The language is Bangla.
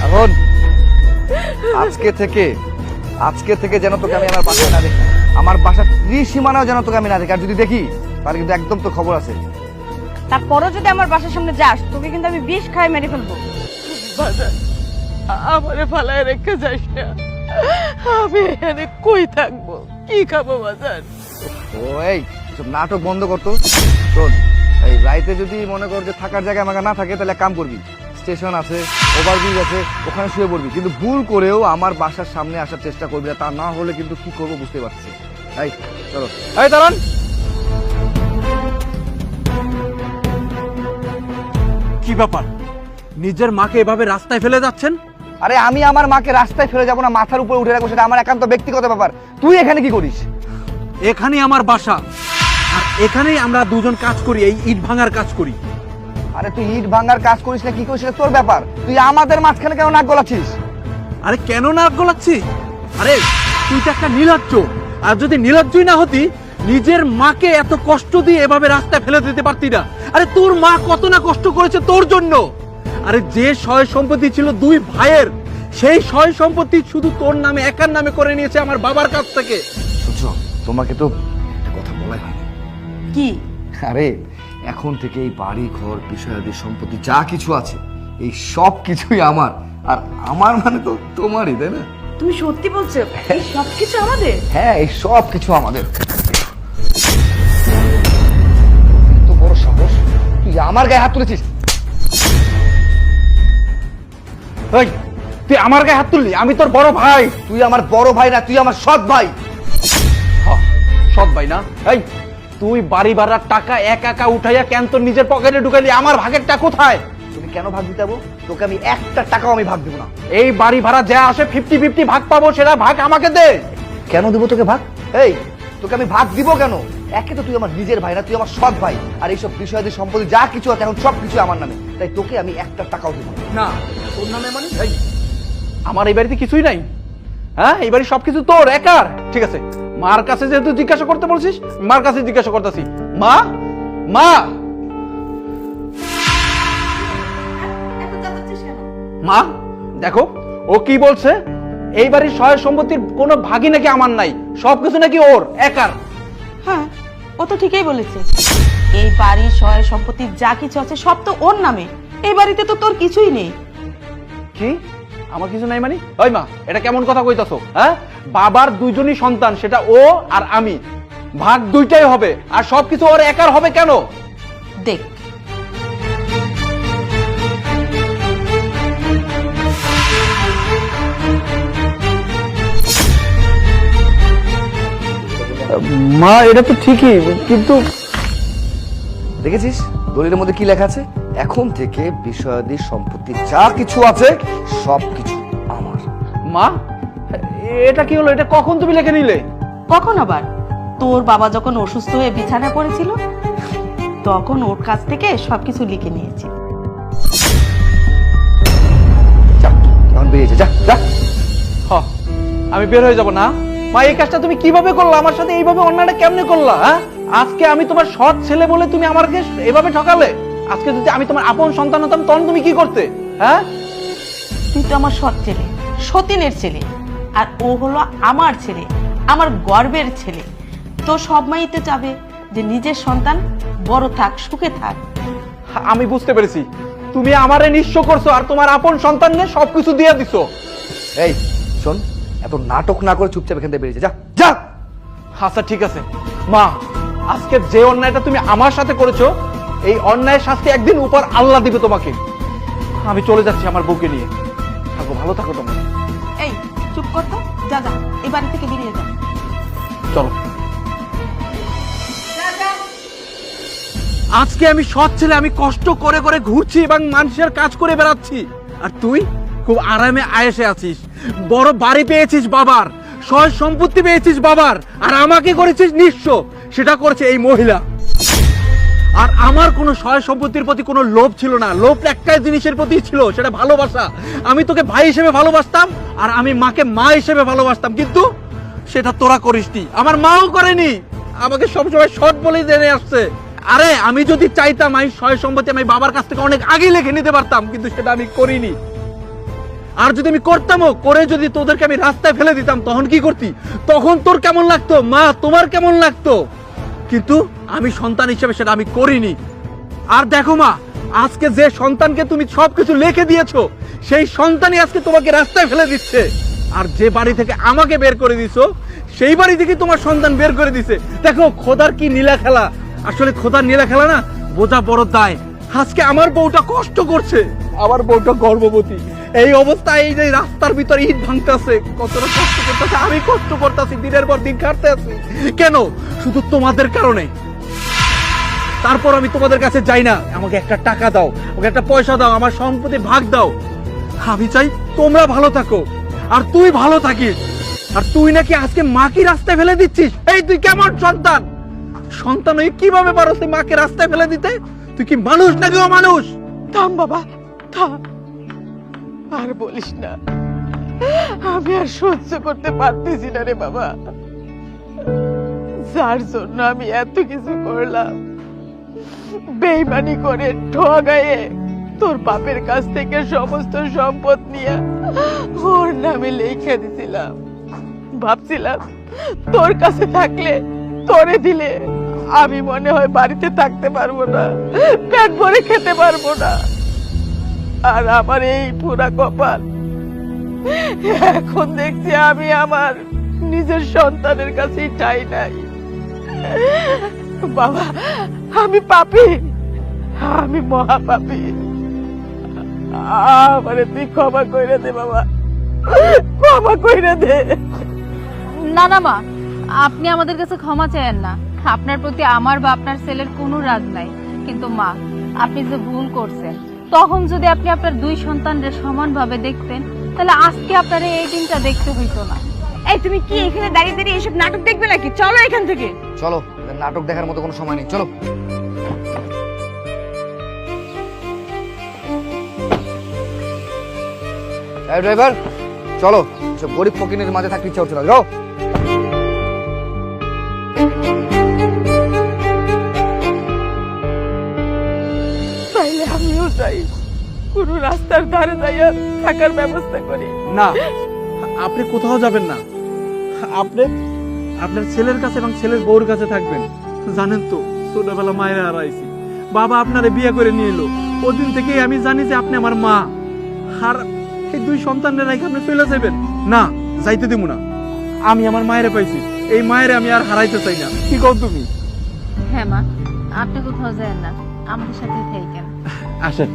এখন আজকে থেকে যেন তোকে আমি আমার বাসায় না দেখি, আমার বাসার ত্রিসীমানাও যেন তোকে আমি না দেখি। আর যদি দেখি তাহলে কিন্তু একদম তো খবর আছে। তারপরও যদি আমার বাসার সামনে যাস তোকে কিন্তু আমি বিষ খাই মেরে ফেলবো। বাজার আমারে ফালায় রেখে যাস না, আমি এখানে কই থাকবো, কি খাবো বাজার? ও এই সব নাটক বন্ধ করতো। শোন, এই রাইতে যদি মনে কর যে থাকার জায়গা আমাকে না থাকে, তাহলে এক কাম করবি, স্টেশন আছে, ওভারব্রিজ আছে, ওখানে শুয়ে পড়বি। কিন্তু ভুল করেও আমার বাসার সামনে আসার চেষ্টা করবি না, তা না হলে কিন্তু কি করবো বুঝতে পারছি। এই চলো, এই দাঁড়ান। কি ব্যাপার, নিজের মাকে এভাবে রাস্তায় ফেলে যাচ্ছেন? আরে আমি আমার মাকে রাস্তায় ফেলে যাবো না, মাথার উপরে উঠে রাখবো, সেটা আমার একান্ত ব্যক্তিগত ব্যাপার। তুই এখানে কি করিস? এখানেই আমার বাসা, আর এখানেই আমরা দুজন কাজ করি, এই ইট ভাঙার কাজ করি। আরে তুই ইট ভাঙার কাজ করিস না কি করিস সেটা তোর ব্যাপার। তুই আমাদের মাঝখানে কেন নাক গলাচ্ছিস? আরে কেন নাক গলাচ্ছি? আরে তুই তো একটা নির্লজ্জ, আর যদি নির্লজ্জই না হতি নিজের মাকে এত কষ্ট দিয়ে এভাবে রাস্তায় ফেলে দিতে পারতি না। আরে তোর মা কত না কষ্ট করেছে তোর জন্য। আরে যে সয় সম্পত্তি ছিল দুই ভাইয়ের, সেই সয় সম্পত্তি শুধু তোর নামে একার নামে করে নিয়েছে আমার বাবার কাছ থেকে। বুঝছো, তোমাকে তো একটা কথা বলাই হয়নি। কি? আরে এখন থেকে এই বাড়ি ঘর বিষয়াদি সম্পত্তি যা কিছু আছে এই সব কিছুই আমার, আর আমার মানে তো তোমারই, তাই না? তুমি সত্যি বলছো এই সবকিছু আমাদের? হ্যাঁ, এই সব কিছু আমাদের। এত বড় সাহস, তুই আমার গায়ে হাত তুলেছিস? এই, তুই আমার গায়ে হাত তুললি? আমি তোর বড় ভাই। তুই আমার বড় ভাই না, তুই আমার সৎ ভাই। সৎ ভাই না? এই তুই বাড়ি ভাড়ার টাকা একা একা উঠাইয়া কেন তোর নিজের পকেটে ঢুকালি? আমার ভাগেরটা কোথায়? তুমি কেন ভাগ দিতে যাবো? তোকে আমি একটা টাকাও আমি ভাগ দিব না। এই বাড়ি ভাড়া যা আসে 50-50 ভাগ পাবো, সেটা ভাগ আমাকে দে। কেন দিব তোকে ভাগ? এই তোকে আমি ভাগ দিব কেন? একে তো তুই আমার নিজের ভাই না, তুই আমার সৎ ভাই, আর এইসব বিষয়াদি সম্পত্তি যা কিছু আছে এখন সব কিছু আমার নামে, তাই তোকে আমি একটা টাকাও দিব না। না, তোর নামে মানে? এই আমার এই বাড়িতে কিছুই নাই। হ্যাঁ, এই বাড়ি সবকিছু তোর একার। ঠিক আছে, মার কাছে যেহেতু জিজ্ঞাসা করতে বলছিস, মার কাছে জিজ্ঞাসা করতেছি। মা, মা, মা, দেখো ও কি বলছে। এই বাড়ির সয় সম্পত্তির কোনো ভাগই নাকি আমার নাই, সবকিছু নাকি ওর একার। হ্যাঁ, ও তো ঠিকই বলেছে। এই বাড়ির সয় সম্পত্তি যা কিছু আছে সব তো ওর নামে। এই বাড়িতে তো তোর কিছুই নেই। কি আমার কিছু নাই মানে? ওই মা, এটা কেমন কথা কইতাছো? হ্যাঁ, বাবার দুইজনই সন্তান, সেটা ও আর আমি, ভাগ দুইটাই হবে, আর সবকিছু ওর একার হবে কেন? দেখ, মা এটা তো ঠিকই, কিন্তু দেখেছিস দলিলের মধ্যে কি লেখা আছে? এখন থেকে বিষয়াদি সম্পত্তি যা কিছু আছে সব কিছু আমার। মা এটা কি হলো? এটা কখন তুমি লিখে নিলে? কখন আবার? তোর বাবা যখন অসুস্থ হয়ে বিছানা পড়েছিল তখন ওর কাছ থেকে সবকিছু লিখে নিয়েছি। যা, এখন বেরিয়েছে, যা যা। হ, আমি বের হয়ে যাব না? মা এই কাজটা তুমি কিভাবে করলা? আমার সাথে এইভাবে অন্যায়টা কেমনে করলা? হ্যাঁ, আজকে আমি তোমার সৎ ছেলে বলে তুমি আমাকে এভাবে ঠকালে। আজকে যদি আমি তোমার আপন সন্তান হতাম তখন তুমি কি করতে? হ্যাঁ, তুই তো আমার সৎ ছেলে, সতীনের ছেলে, আর ও হলো আমার ছেলে, আমার গর্বের ছেলে। তো সব মাই তো চাবে যে নিজের সন্তান বড় থাক, সুখে থাক। আমি বুঝতে পেরেছি, তুমি আমারে নিঃস্ব করছো আর তোমার আপন সন্তানকে সবকিছু দিয়ে দিছো। এই শোন, এত নাটক না করে চুপচাপ এখান থেকে বেরিয়েছে, যা যা। আচ্ছা ঠিক আছে মা, আজকে যে অন্যায়টা তুমি আমার সাথে করেছো, এই অন্যায়ের শাস্তি একদিন উপর আল্লাহ দিবে তোমাকে। আমি চলে যাচ্ছি আমার বউকে নিয়ে। থাকো, ভালো থাকো তোমরা। এই চুপ কর তো, যা যা, এই বাড়ি থেকে বেরিয়ে যা। চলো। আজকে আমি সৎ ছেলে, আমি কষ্ট করে করে ঘুরছি এবং মানুষের কাজ করে বেড়াচ্ছি, আর তুই খুব আরামে আয়েসে আছিস। বড় বাড়ি পেয়েছিস বাবার, সয় সম্পত্তি পেয়েছিস বাবার, আর আমাকে করেছিস নিঃস্ব। সেটা করেছে এই মহিলা। আর আমার কোনো সয় সম্পত্তির প্রতি কোনো লোভ ছিল না, লোভ একটাই জিনিসের প্রতি ছিল, সেটা ভালোবাসা। আমি তোকে ভাই হিসেবে ভালোবাসতাম, আর আমি মাকে মা হিসেবে ভালোবাসতাম, কিন্তু সেটা তোরা করিসনি, আমার মাও করেনি। আমাকে সবসময় সৎ বলেই জেনে আসছে। আরে আমি যদি চাইতাম আমি সয় সম্পত্তি আমি বাবার কাছ থেকে অনেক আগে লিখে নিতে পারতাম, কিন্তু সেটা আমি করিনি। আর যদি আমি করতামও, করে যদি তোদেরকে আমি রাস্তায় ফেলে দিতাম, তখন কি করতি? তখন তোর কেমন লাগতো মা, তোমার কেমন লাগতো? কিন্তু আমি সন্তান হিসেবে সেটা আমি করিনি। আর দেখো মা, আজকে যে সন্তানকে তুমি সবকিছু লিখে দিয়েছো, সেই সন্তানই আজকে তোমাকে রাস্তায় ফেলে দিচ্ছে। আর যে বাড়ি থেকে আমাকে বের করে দিছো, সেই বাড়ি থেকে তোমার সন্তান বের করে দিছে। দেখো খোদার কি নীলা খেলা। আসলে খোদার নীলা খেলা না বোঝা বড় দায়। আজকে আমার বউটা কষ্ট করছে, আমার বউটা গর্ভবতী, এই অবস্থায় এই যে রাস্তার ভিতরে ইট ভাঙতেছে, কতটা কষ্ট করতেছে, আমি কষ্ট করতেছি, দিনের পর দিন কাটতে আছি। কেন? শুধু তোমাদের কারণে। তারপর আমি তোমাদের কাছে যাই না, আমাকে একটা টাকা দাও, আমাকে একটা পয়সা দাও, আমার সম্পত্তি ভাগ দাও। আমি চাই তোমরা ভালো থাকো আর তুই ভালো থাকিস। আর তুই নাকি আজকে মাকে রাস্তায় ফেলে দিচ্ছিস। এই তুই কেমন সন্তান? সন্তান হয়ে কিভাবে পারো তুই মাকে রাস্তায় ফেলে দিতে? তুই কি মানুষ নাকি অমানুষ? থাম বাবা, থাম, আর বলিস না, আমি আর সহ্য করতে পারতেছি না রে বাবা। যার জন্য আমি এত কিছু করলাম, বেইমানি করে ঠগায়ে তোর বাপের কাছ থেকে সমস্ত সম্পদ নিয়ে ওর নামে লিখে দিছিলাম। ভাবছিলাম তোর কাছে থাকলে, তোরে দিলে আমি মনে হয় বাড়িতে থাকতে পারবো না, পেট ভরে খেতে পারবো না। আর আমার এই পুরা কপাল, এখন দেখছি আমি আমার নিজের সন্তানের কাছেই ঠাঁই নাই। বাবা, আমি পাপী, আমি মহা পাপী। আমারে তুই ক্ষমা কইরা দে বাবা, ক্ষমা কইরা দে। না না মা, আপনি আমাদের কাছে ক্ষমা চাইেন না। আপনার প্রতি আমার বা আপনার ছেলের কোনো রাগ নাই। কিন্তু মা, আপনি যে ভুল করছেন, তখন যদি আপনি আপনার দুই সন্তানদের সমানভাবে দেখতেন, তাহলে আজকে আপনার এই দিনটা দেখতে হইতো না। এই তুমি কি এখানে দাঁড়িয়ে দাঁড়িয়ে এসব নাটক দেখবে নাকি? চলো এখান থেকে। চলো, নাটক দেখার মতো কোনো সময় নেই, চলো। এই ড্রাইভার, চলো, সব গরিব ফকিনের মাঝে থাকতে ইচ্ছা হচ্ছে না, যাও। তাইলে আমিও চাই কোন রাস্তার ধারে যাইয়া থাকার ব্যবস্থা করি। না, আপনি কোথাও যাবেন না। আপনি আপনার ছেলের কাছে এবং ছেলের বউর কাছে থাকবেন। জানেন তো, ছোটবেলা মায়েরা হারাইছি, বাবা আপনারে বিয়ে করে নিয়ে এলো, ওদিন থেকেই আমি জানি যে আপনি আমার মা। আর এই দুই সন্তানের রেখে আপনি চলে যাবেন না, যাইতে দিব না। আমি আমার মায়েরে পাইছি, এই মায়েরে আমি আর হারাইতে চাই না। কি কও তুমি? হ্যাঁ মা, আপনি কোথাও যান না, আমাদের সাথে থাকেন। আসেন।